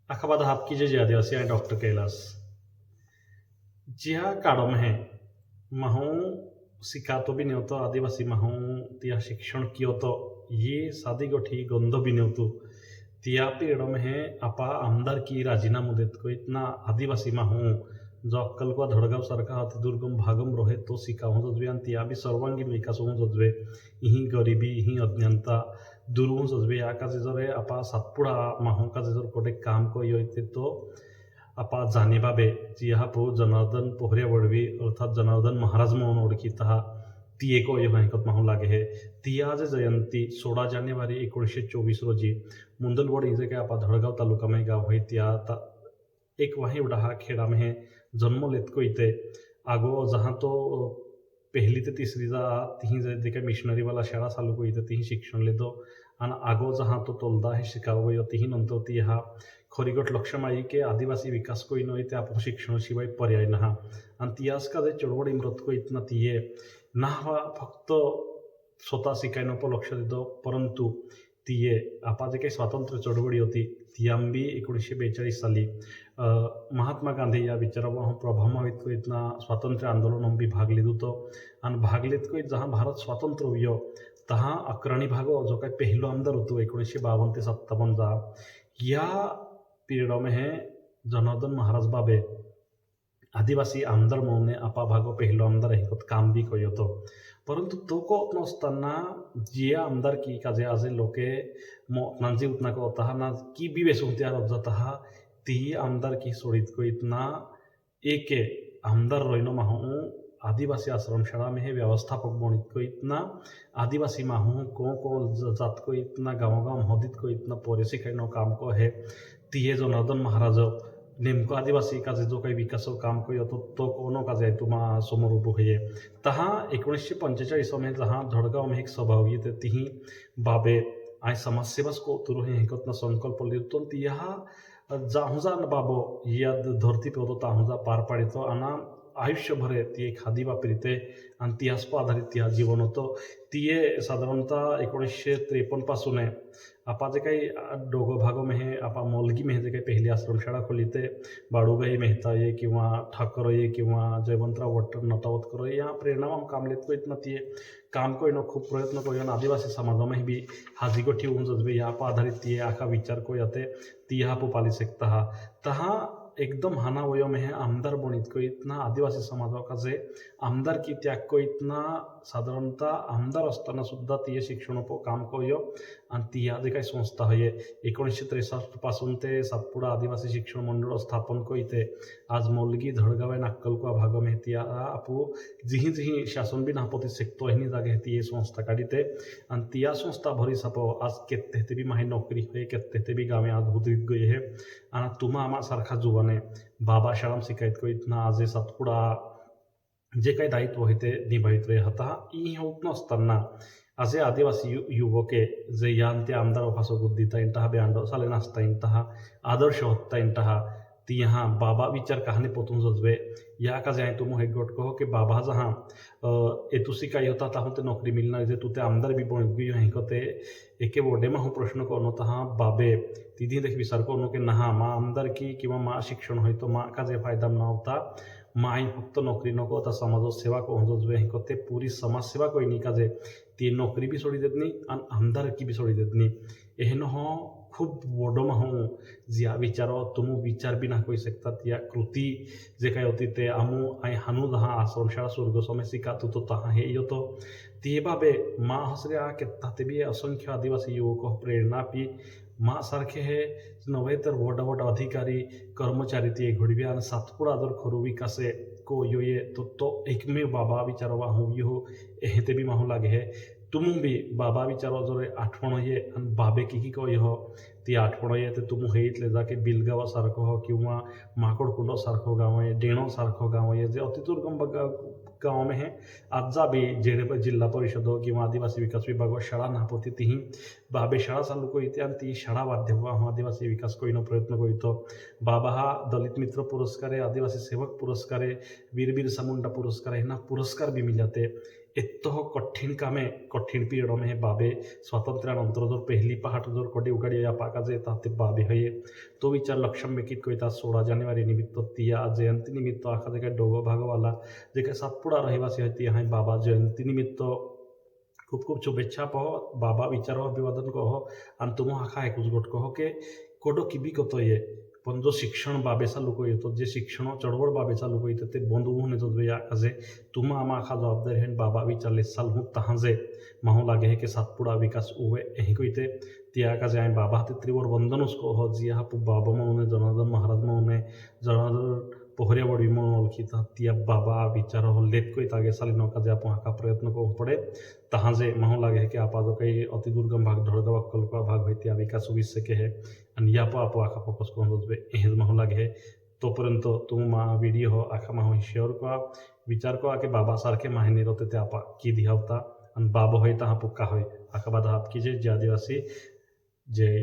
Acabada hapki je आदिवासी and Dr. Kailas. Jia काढो में महू सिकातो भी नहीं होता आदिवासी महू तिया शिक्षण कियो तो ये सादी गोठी गंदो भी नहीं होतो तिया पेड़ो में आपा आमदार की राजीनामा देत को इतना आदिवासी महू जो अक्कल को धडगाव सारखा अति दुर्गम भागम रोहे तो सिकावून जजवे आणि तिया बी सर्वांगीण विकास होऊन जजवे ही गरिबी ही अज्ञानता दूर होऊन जजवे या काजे जरे आपा सातपुडा महू काजे जर कोटे काम को योते तो आपा जाणीबाबे जिहापू जनार्दन पोहरे वडवी अर्थात जनार्दन महाराज म्हणून ओळखीत हा ती एक हंकत माहू लागे है ती आज जयंती 16 जानेवारी 1924 रोजी मुंदलवड इजे काय आपा धडगाव तालुका में गाव है त्या एक वही उड़ा हा खेड़ा में जन्म लेत को इते आगो जहाँ तो पहली ते तीसरी जा तिही जे काय मिशनरी वाला शाळा चालू को इते तिही शिक्षण लेतो आणि आगो जहाँ तो तोलदा है शिकावयो तिही नंतर ती हा खरीगट लक्ष माई के आदिवासी विकास कोई नये ते आपण शिक्षण शिवाय पर्याय नहा आणि तियास का जे चळवळ इमरत को इतना तिये ना फक्त स्वतः शिकायनं पण लक्ष देतो परंतु तिये आपा जे काही स्वातंत्र्य चळवळी होती ती आंबी 1942 साली महात्मा गांधी या विचारावर प्रभावित को इतना स्वातंत्र्य आंदोलन भी भाग लिधो तो आणि भाग लेत को जहाँ भारत स्वातंत्र्य हुयो तहाँ अग्रणी भाग जो काय पहिलो आमदार होतो 1952 ते 57 जा या पीरियड में है जनार्दन महाराज बाबे आदिवासी आमदार म्हणून आपा भागो पहिलो आमदार आहे काम बी कयो तो परंतु तो को नसताना जिया आमदार की काजे आजे लोके नांजी उतना को तहा ना की बी वेसून त्या जाता ती आमदार की सोडित को इतना एक आमदार रोइनो माहू आदिवासी आश्रमशाला में है व्यवस्थापक बनित को इतना आदिवासी माहू को जात को इतना गाँव गाँव मोदित को इतना पोरेसी खाइनो काम को है तिये जनार्दन महाराज नेमको आदिवासी काजे जो काही विकास काम कयो तो कोनो काजे तुम्हा समोर उभो होये तहा 1945 में जहाँ धडगाव में एक सभा हुई ते तिही बाबे आय समाजसेवास को तुरु हे एकतना संकल्प लितो तिया जाहुजा बाबो या धरती पे होतो ताहुजा पार पाडितो आना आयुष्यभर ती एक हादी वापरिते आणि तिहास आधारित तिहा जीवन होतं तिये साधारणतः 1953 पासून आहे आपा जे काही दोघं भागो में है आपा मोलगी में जे काही पहिली आश्रमशाळा खोली ते बाळूबाई मेहता ये किंवा ठाकर ये किंवा जयवंतराव वट्टर नटावतकर या प्रेरणा हम काम लेत को इतना तिये काम को खूप प्रयत्न करो आदिवासी समाज में भी हाजी को ठेवून जजबे या आधारित तिये आखा विचार को याते ती हा पाली सकता तहा एकदम हाना वयो में है आमदार बनित को इतना आदिवासी समाज का जे आमदार की त्याग को इतना साधारणतः आमदार असताना सुद्धा ती शिक्षण काम कयो आणि ती जे काही संस्था है 1963 पासून ते सातपुडा आदिवासी शिक्षण मंडळ स्थापन को इथे आज मौलगी धडगाव नाक्कलको भाग में तिया आपू जिही जिही शासन भी नापती सकतो हिनी जागे ती संस्था काढीते आणि तिया संस्था भरी सापो आज केते भी माही नौकरी है केते भी गावे आज उदरित गई है आणि तुम्हा आमा सारखा जुवाने बाबा शाळाम शिकायत को इतना आज सातपुडा जे काही दायित्व है ते निभावित रहे हता ई होत नसताना आज आदिवासी युवके जे यान ते आमदार भाषो बुद्धिता इंटहा ब्यांडो साले नाचता इंटहा आदर्श होता इंटहा ती यहाँ बाबा विचार कहानी पोतून जजवे या का जाए तुम एक गोट कहो कि बाबा जहाँ ए तुसी का होता ताहू ते नौकरी मिलना जे तू ते आमदार भी बन गई हैं ते एके बोर्डे में हूँ प्रश्न को तहाँ बाबे दीदी देख विचार को कि नहा माँ आमदार की किंवा माँ शिक्षण हो तो माँ का जे फायदा ना होता माँ फक्त नौकरी नको आता समाज सेवा को जजवे हैं ते पूरी समाज सेवा कोई नहीं का जे ती नौकरी भी सोडी देत नहीं आणि आमदार की भी सोडी देत नहीं एहन हो खूप वडो माहू जिया विचारो तुम विचार भी ना कोई सकता या कृती जे काय होती ते आमू आई हानू जहाँ आश्रमशाळा स्वर्ग समय शिकातू तो तहाँ हे यो तो ती बाबे माँ हसऱ्या केत्ता ते भी असंख्य आदिवासी युवक प्रेरणा पी माँ सारखे हे नव्हे तर वड वड अधिकारी कर्मचारी ती घडवी आणि सातपुडा जर खरू विकासे को यो ये तो एकमेव बाबा विचारो वाहू यो एहते भी माहू लागे है तुम भी बाबा विचारो जर आठवण ये आणि बाबे की को हो ती आठवण ये ते तुम हे इथले जाके बिलगावा सारखं हो किंवा माकडकुंड सारखं गाव आहे डेणो सारखं गाव आहे जे अति दुर्गम गाँव में है आज भी जेडे जिल्हा परिषद हो किंवा आदिवासी विकास विभाग शाळा नापोती तीही बाबे शाळा चालू करीते आणि ती शाळा वाद्य आदिवासी विकास कोईनो प्रयत्न करीतो बाबा हा दलित मित्र पुरस्कार आदिवासी सेवक पुरस्कार वीर बिरसा मुंडा पुरस्कार है ना पुरस्कार भी मिलते इतकं कठीण कामे कठीण पिरियड में हे बाबे स्वातंत्र्यानंतर जर पहिली पहाट जर कोटी उगाडी या पाकाचे येतात ते बाबे हये तो विचार लक्षम मेकीत कविता 16 जानेवारी निमित्त तिया जयंती निमित्त आखा जे काही डोगो भागवाला जे काही सातपुडा रहिवासी आहे ती आहे बाबा जयंती निमित्त खूप खूप शुभेच्छा पहो बाबा विचारो अभिवादन कहो आणि तुम आखा एकूच गोट कहो के कोडो किबी कतो ये पण जो शिक्षण बाबेचा लोक येतो जे शिक्षण चळवळ बाबेचा लोक येतो ते बंद होऊन येतो या काजे तुम आमा आखा जबाबदारी है बाबा विचारले साल हूँ तहाजे माहो लागे है के सातपुड़ा विकास उवे यही कोईते तिया काजे आए बाबा ते त्रिवर वंदन उसको हो जी हा बाबा मौने जनार्दन महाराज मौने जनार्दन पोहरिया बड़ी मन ओळखीता तिया बाबा विचार हो लेत कोई तागे साली नौका जे आपण हाका प्रयत्न करू पडे तहाजे माहो लागे है कि आपा जो काही अति दुर्गम भाग ढळगाव अक्कलकोवा भाग होय त्या विकास होई सके है आणि या पा आपो आखा फोकस करून रोजबे एहेज माहो लागे है तोपर्यंत तुम मा व्हिडिओ हो आखा माहो शेअर करा विचार करा की बाबा सारखे माहिती होते ते आपा की दिहावता आणि बाबा होय ता हा पुक्का होय आखा बादा आप कीजे जे आदिवासी जे